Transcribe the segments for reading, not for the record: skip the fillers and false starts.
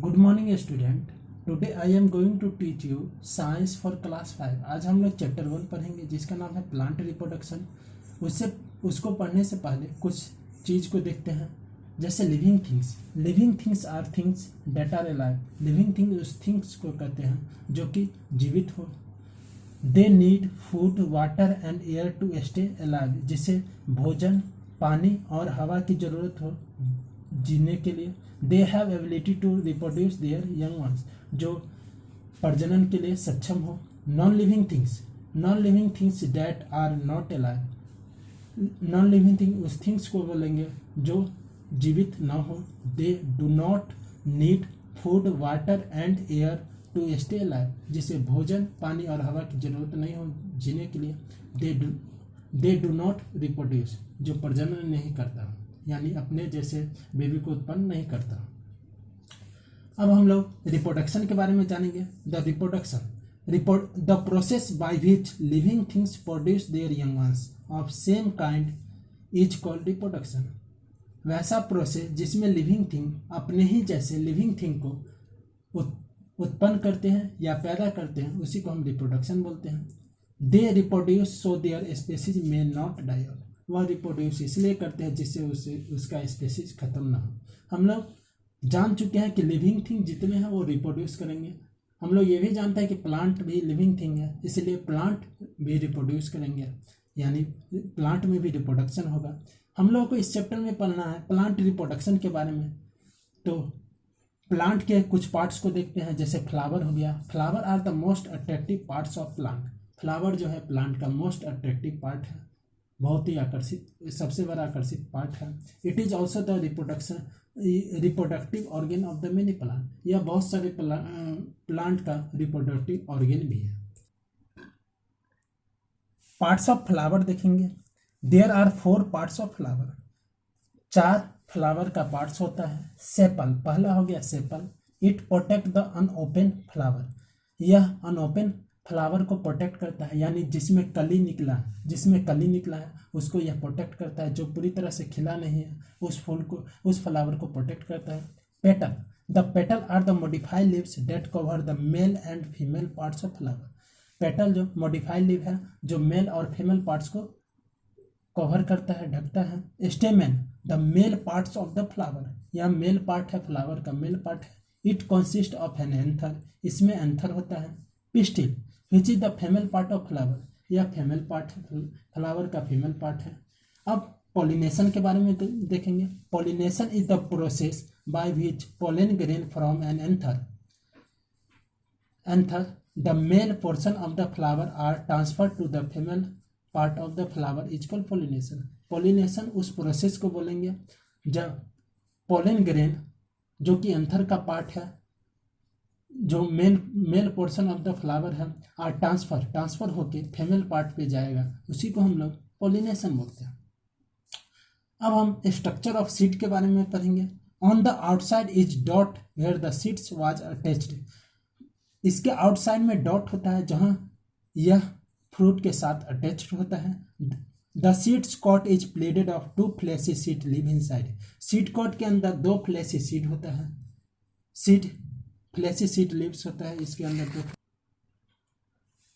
Good morning student. Today I am going to teach you science for class 5। आज हम लोग chapter 1 पढ़ेंगे जिसका नाम है प्लांट रिप्रोडक्शन। उसको पढ़ने से पहले कुछ चीज़ को देखते हैं, जैसे living things. Living things are things that are alive. Living thing उस थिंग्स को कहते हैं जो कि जीवित हो। They need food water and air to stay alive, जिसे भोजन पानी और हवा की ज़रूरत हो जीने के लिए। They have ability to reproduce their young ones, जो प्रजनन के लिए सक्षम हो। Non living things that are not alive. Non living thing उस थिंग्स को बोलेंगे जो जीवित न हो। They do not need food water and air to stay alive, जिसे भोजन पानी और हवा की जरूरत नहीं हो जीने के लिए। दे डू नॉट रिप्रोड्यूस, जो प्रजनन नहीं करता, यानी अपने जैसे बेबी को उत्पन्न नहीं करता। अब हम लोग रिप्रोडक्शन के बारे में जानेंगे। The process by which living things produce their young once of same kind is called reproduction. वैसा प्रोसेस जिसमें लिविंग थिंग अपने ही जैसे लिविंग थिंग को उत्पन्न करते हैं या पैदा करते हैं, उसी को हम रिप्रोडक्शन बोलते हैं। They reproduce so their species may not die out. वह रिप्रोड्यूस इसलिए करते हैं जिससे उसका स्पेसीज खत्म ना हो। हम लोग जान चुके हैं कि लिविंग थिंग जितने हैं वो रिप्रोड्यूस करेंगे। हम लोग ये भी जानते हैं कि प्लांट भी लिविंग थिंग है, इसलिए प्लांट भी रिप्रोड्यूस करेंगे, यानी प्लांट में भी रिप्रोडक्शन होगा। हम लोगों को इस चैप्टर में पढ़ना है प्लांट रिप्रोडक्शन के बारे में। तो प्लांट के कुछ पार्ट्स को देखते हैं, जैसे फ्लावर हो गया। Flower are the most attractive parts of plant. Flower जो है प्लांट का मोस्ट अट्रैक्टिव पार्ट है, बहुत ही आकर्षित, सबसे बड़ा आकर्षित पार्ट है। It is also the reproductive organ of the many plant. यह बहुत सारे प्लांट का रिप्रोडक्टिव ऑर्गेन भी है। पार्ट्स ऑफ फ्लावर देखेंगे। There are 4 parts of flower. 4 flower का पार्ट्स होता है। सेपल, पहला हो गया sepal. It protect the unopen flower. यह अनओपन फ्लावर को प्रोटेक्ट करता है, यानी जिसमें कली निकला है उसको यह प्रोटेक्ट करता है। जो पूरी तरह से खिला नहीं है उस फूल को, उस फ्लावर को प्रोटेक्ट करता है। Petal, the petal are the modified leaves that cover the male and female parts of flower. Petal जो मॉडिफाइड लीव है, जो मेल और फीमेल पार्ट्स को कवर करता है, ढकता है। Stamen, the male parts of the flower. यह मेल पार्ट है, फ्लावर का मेल पार्ट है। It consist of an anther, इसमें एंथर होता है। Pistil, which is the female part of flower. यह फीमेल पार्ट है, फ्लावर का फीमेल पार्ट है। अब पॉलिनेशन के बारे में देखेंगे। Pollination is the process by which pollen grain from an anther the male portion of the flower are transfer to the female part of the flower is called pollination. Pollination उस process को बोलेंगे जब pollen grain, जो कि anther का part है, जो male portion of the flower है, और ट्रांसफर होके फीमेल पार्ट पे जाएगा, उसी को हम लोग पॉलिनेशन बोलते हैं। अब हम स्ट्रक्चर ऑफ सीड के बारे में पढ़ेंगे। On the outside is dot where the seeds was attached. इसके आउटसाइड में डॉट होता है जहां यह फ्रूट के साथ अटैच्ड होता है। The seeds coat is plated of 2 fleshy seed live inside. Seed coat के अंदर 2 फ्लैशी सीड होता है। फ्लैशी सीड लीव्स होता है इसके अंदर।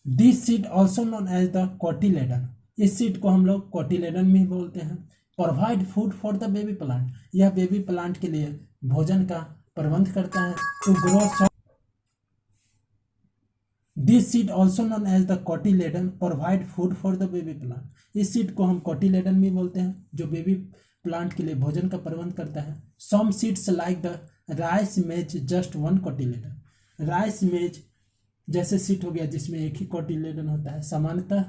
This seed also known as the cotyledon. इस सीड को हम लोग कोटिलेडन में बोलते हैं। Provide food for the baby plant. यह बेबी प्लांट के लिए भोजन का प्रबंध करता है। To grow this seed also known as the cotyledon provide food for the baby plant. इस सीड को हम कोटिलेडन भी बोलते हैं, जो बेबी प्लांट के लिए भोजन का प्रबंध करता है। Some seeds like the rice maize just 1 cotyledon. Rice maize जैसे सीड हो गया जिसमें एक ही कोटिलेडन होता है। सामान्यतः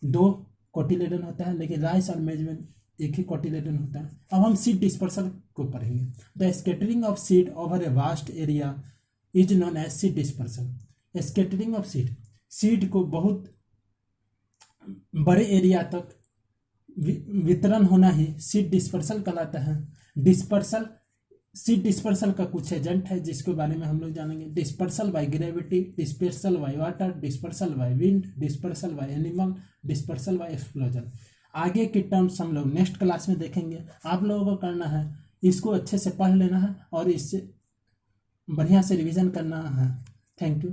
2 कोटिलेडन होता है, लेकिन राइस और मेज में एक ही कोटिलेडन होता है। अब हम सीड डिस्पर्सल को पढ़ेंगे। The scattering of seed over a vast area is known as seed dispersal. Scattering of seed को बहुत बड़े एरिया तक वितरण होना ही सीड डिस्पर्सल कहलाता है। सीड डिस्पर्सल का कुछ एजेंट है जिसके बारे में हम लोग जानेंगे। Dispersal by gravity, dispersal by water, dispersal by wind, dispersal by animal, dispersal by explosion. आगे की टर्म्स हम लोग नेक्स्ट क्लास में देखेंगे। आप लोगों को करना है इसको अच्छे से पढ़ लेना है और इससे बढ़िया से रिवीजन करना है। Thank you.